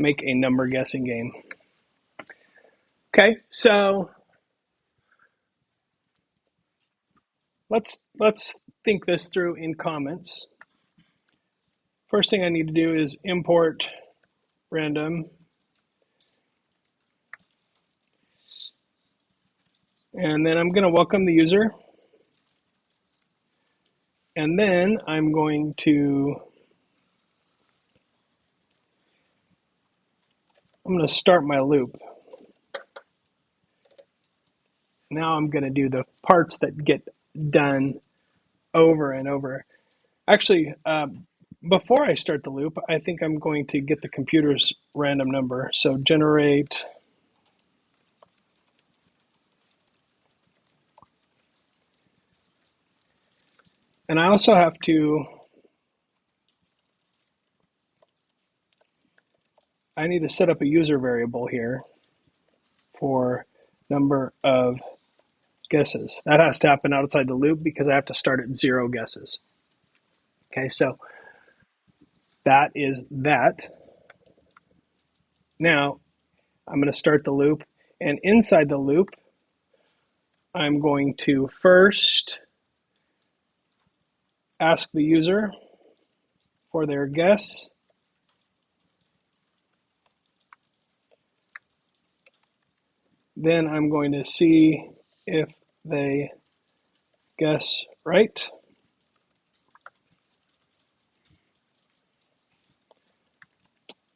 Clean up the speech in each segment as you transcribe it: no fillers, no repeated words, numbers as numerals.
make a number guessing game. Okay, so let's think this through in comments. First thing I need to do is import random. And then I'm going to welcome the user. And then I'm going to start my loop. Now I'm going to do the parts that get done over and over. Actually, before I start the loop, I think I'm going to get the computer's random number. So generate and I also have to, I need to set up a user variable here for number of guesses. That has to happen outside the loop because I have to start at 0 guesses. Okay, so that is that. Now I'm going to start the loop, and inside the loop, I'm going to first ask the user for their guess. Then I'm going to see if they guess right.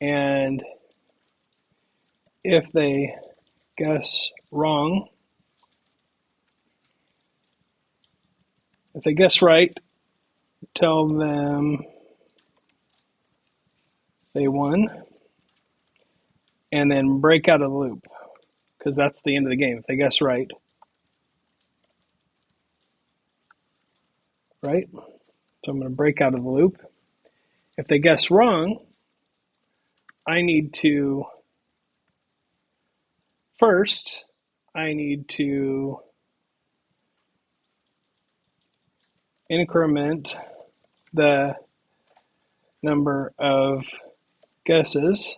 And if they guess wrong, if they guess right, tell them they won, and then break out of the loop, because that's the end of the game. If they guess right, right? So I'm going to break out of the loop. If they guess wrong, I need to increment the number of guesses,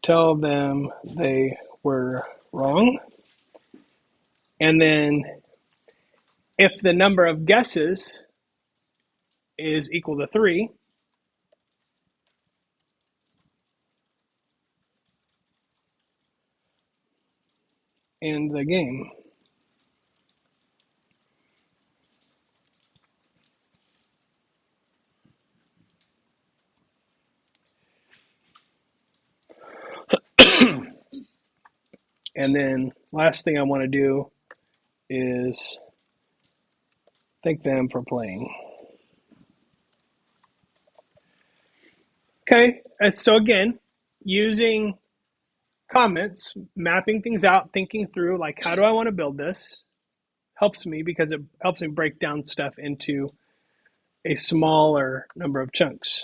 tell them they were wrong, and then if the number of guesses is equal to 3, end the game. And then last thing I want to do is thank them for playing. Okay, so again, using comments, mapping things out, thinking through like, how do I want to build this, helps me because it helps me break down stuff into a smaller number of chunks.